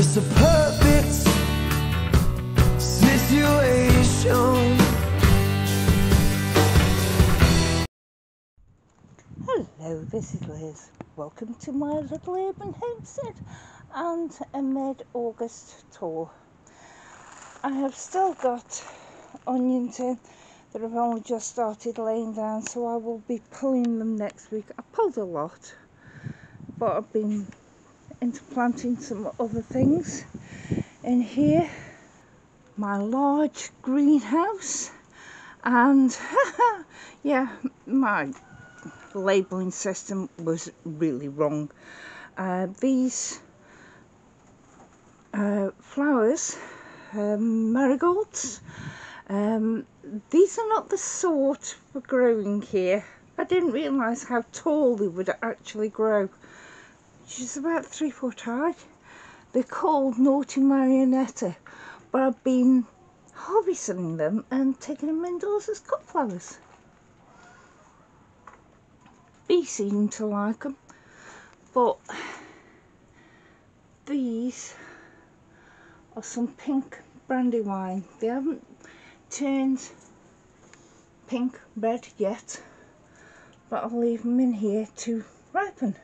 It's a perfect situation. Hello, this is Liz. Welcome to my little urban homestead and a mid-August tour. I have still got onions in that have only just started laying down, so I will be pulling them next week. I pulled a lot, but I've been into planting some other things in here. My large greenhouse, and yeah, my labelling system was really wrong. These flowers, marigolds, these are not the sort for growing here. I didn't realise how tall they would actually grow. She's about 3 foot high. They're called Naughty Marionetta, but I've been harvesting them and taking them indoors as cut flowers. Bees seem to like them, but these are some pink brandywine. They haven't turned pink red yet, but I'll leave them in here to ripen.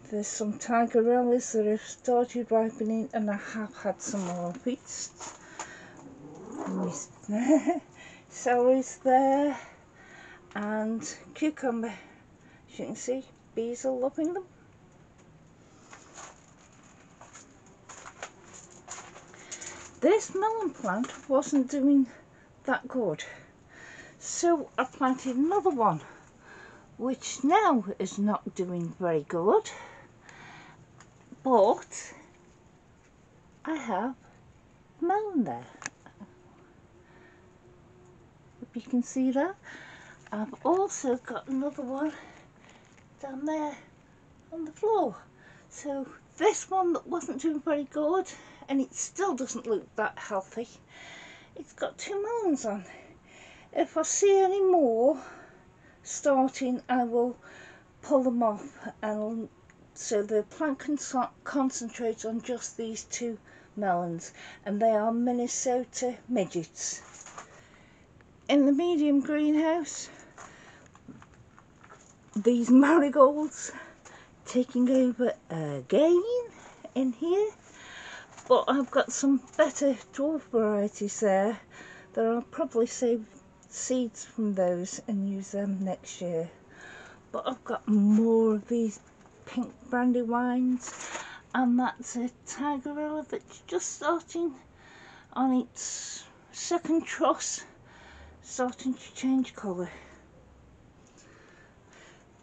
There's some tigerellas that have started ripening, and I have had some more feasts. Celery's there, and cucumber. As you can see, bees are loving them. This melon plant wasn't doing that good, so I planted another one, which now is not doing very good, but I have melon there. If you can see that. I've also got another one down there on the floor. So this one that wasn't doing very good, and it still doesn't look that healthy, it's got 2 melons on. If I see any more starting, I will pull them off, and so the plant can concentrate on just these 2 melons, and they are Minnesota midgets. In the medium greenhouse, these marigolds taking over again in here, but I've got some better dwarf varieties there that I'll probably save seeds from those and use them next year. But I've got more of these pink brandywines, and that's a tigerella that's just starting on its second truss, starting to change colour.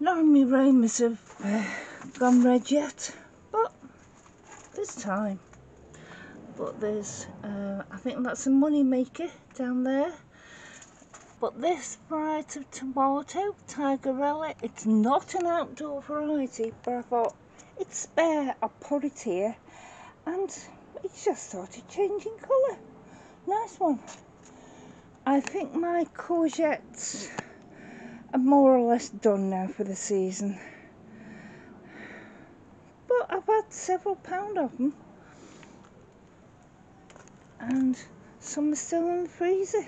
None of my ramas have gone red yet, but there's time. But there's, I think that's a money maker down there. But this variety of tomato, tigerella, it's not an outdoor variety, but I thought it's spare, I'll put it here, and it's just started changing colour. Nice one. I think my courgettes are more or less done now for the season, but I've had several pound of them, and some are still in the freezer.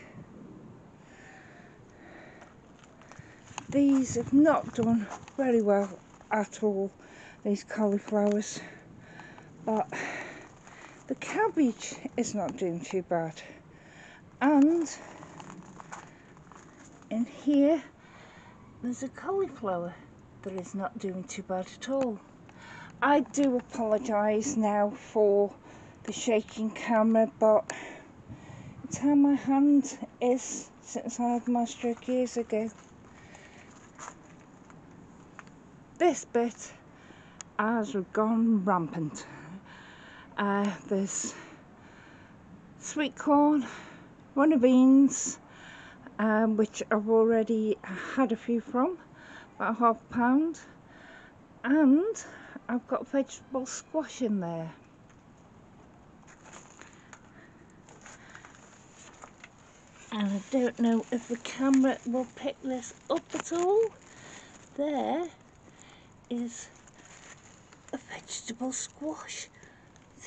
These have not done very well at all, these cauliflowers, but the cabbage is not doing too bad. And in here there's a cauliflower that is not doing too bad at all. I do apologise now for the shaking camera, but it's how my hand is since I had my stroke years ago. This bit has gone rampant. There's sweet corn, runner beans, which I've already had a few from, about ½ pound, and I've got vegetable squash in there. And I don't know if the camera will pick this up at all. There is a vegetable squash.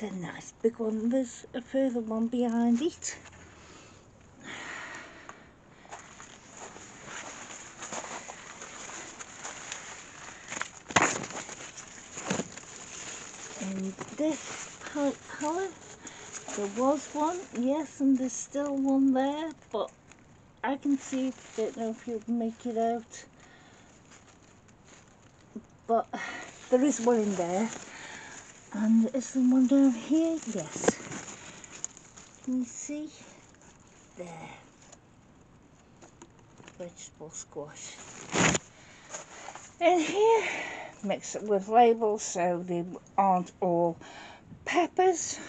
It's a nice big one. There's a further one behind it. In this palette colour, there was one, yes, and there's still one there, but I can see it. Don't know if you'll make it out, but there is one in there. And is there one down here? Yes. Can you see? There. Vegetable squash. In here, mix it with labels so they aren't all peppers.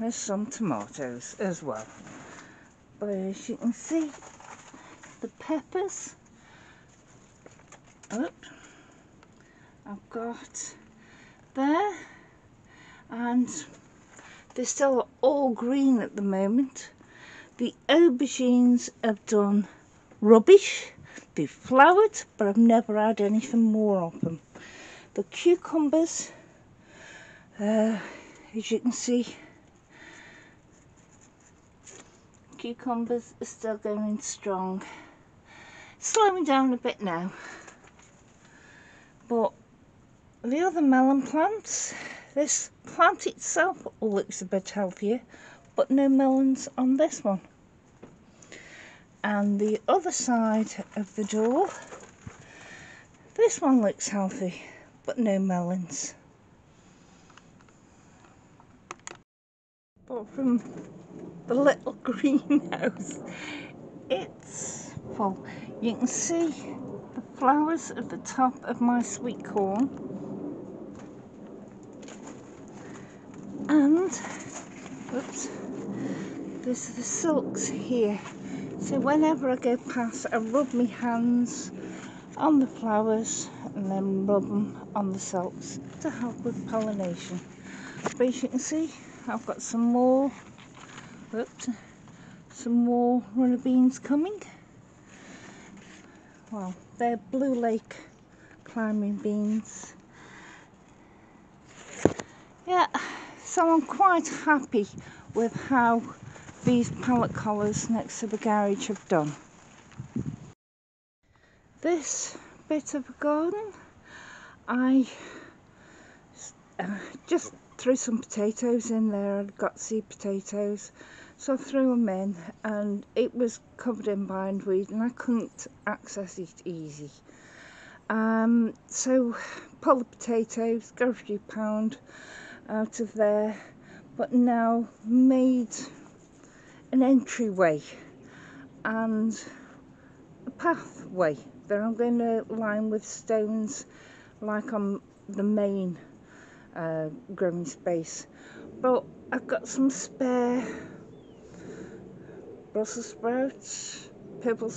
There's some tomatoes as well. But as you can see, the peppers, I've got there, and they're still all green at the moment. The aubergines have done rubbish. They've flowered, but I've never had anything more of them. The cucumbers, as you can see, cucumbers are still going strong. Slowing down a bit now. But the other melon plants, this plant itself looks a bit healthier, but no melons on this one. And the other side of the door, this one looks healthy, but no melons. But from the little greenhouse, it's full. You can see the flowers at the top of my sweet corn. And, oops, there's the silks here. So whenever I go past, I rub my hands on the flowers and then rub them on the silks to help with pollination. But as you can see, I've got some more runner beans coming. Well, they're Blue Lake climbing beans. Yeah, so I'm quite happy with how these palette colours next to the garage have done. This bit of a garden, I just threw some potatoes in there. I'd got seed potatoes, so I threw them in, and it was covered in bindweed and I couldn't access it easy. So pulled the potatoes, got a few pound out of there, but now made an entryway and a pathway that I'm going to line with stones like on the main growing space. But I've got some spare Brussels sprouts, purple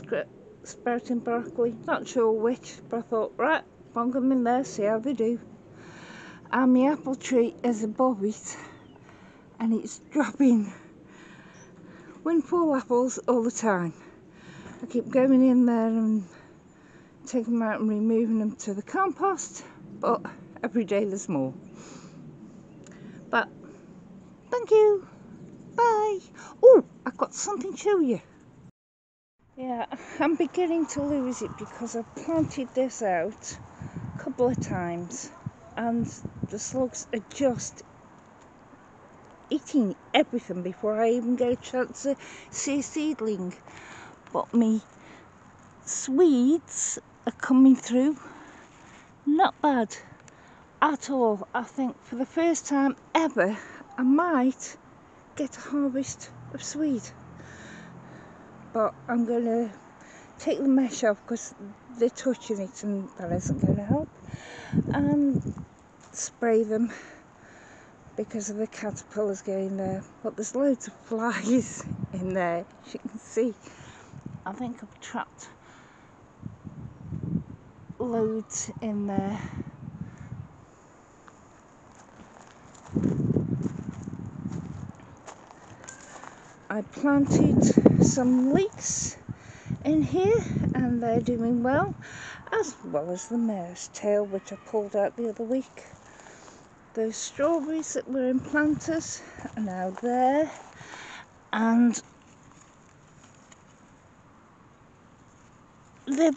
sprouting broccoli, not sure which, but I thought, right, plonk them in there, see how they do. And my apple tree is above it, and it's dropping windfall apples all the time. I keep going in there and taking them out and removing them to the compost, but every day there's more. But thank you, bye. Oh, I've got something to show you. Yeah, I'm beginning to lose it because I've planted this out a couple of times and the slugs are just eating everything before I even get a chance to see a seedling. But me Swedes are coming through, not bad at all. I think for the first time ever I might get a harvest of swede, but I'm going to take the mesh off because they're touching it and that isn't going to help, and spray them because of the caterpillars going there. But there's loads of flies in there, as you can see. I think I've trapped loads in there. I planted some leeks in here and they're doing well as the mare's tail, which I pulled out the other week. Those strawberries that were in planters are now there, and the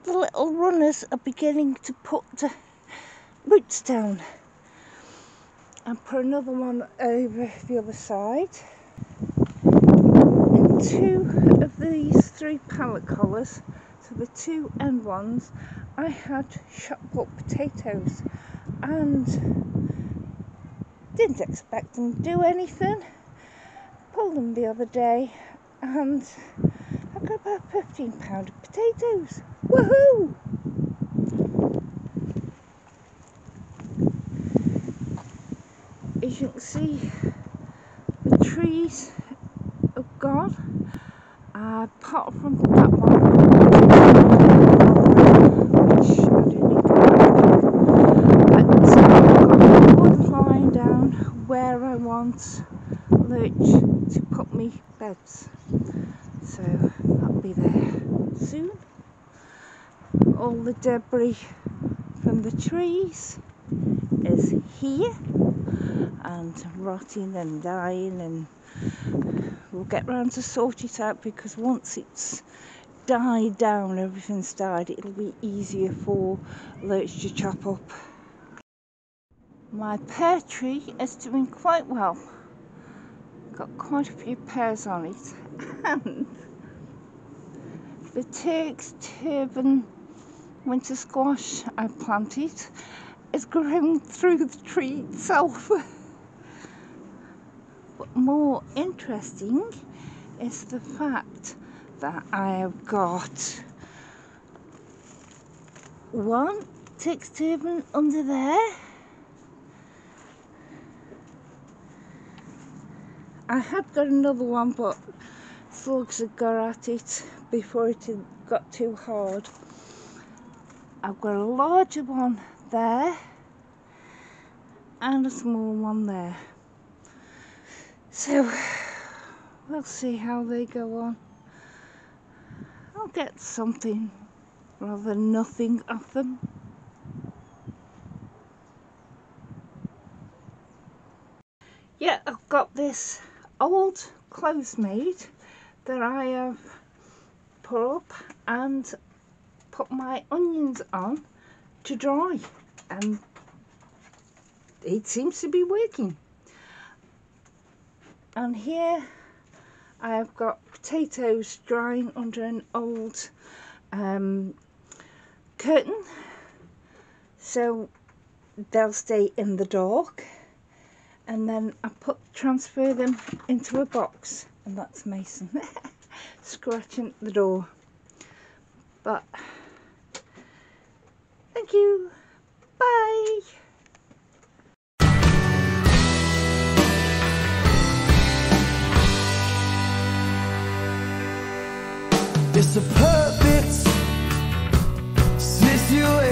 little runners are beginning to put the roots down. And put another one over the other side. And 2 of these 3 pallet collars, so the 2 end ones, I had shot up potatoes and didn't expect them to do anything. Pulled them the other day and I got about £15 of potatoes. Woohoo! As you can see, the trees are gone, apart from that one, which I didn't need to but I've got wood lying down where I want lurch to put me beds, so that'll be there soon. All the debris from the trees is here and rotting and dying, and we'll get round to sort it out, because once it's died down, everything's died, it'll be easier for lurch to chop up. My pear tree is doing quite well. Got quite a few pears on it, and the Turk's turban winter squash I planted is growing through the tree itself. But more interesting is the fact that I have got one Turk's turban under there. I had got another one, but slugs had got at it before it had got too hard. I've got a larger one there and a small one there. So we'll see how they go on. I'll get something rather than nothing of them. Yeah, I've got this old clothes made that I have put up and put my onions on to dry, and it seems to be working. And here I have got potatoes drying under an old curtain, so they'll stay in the dark. And then I transfer them into a box, and that's Mason scratching at the door. But thank you, bye. It's a perfect situation.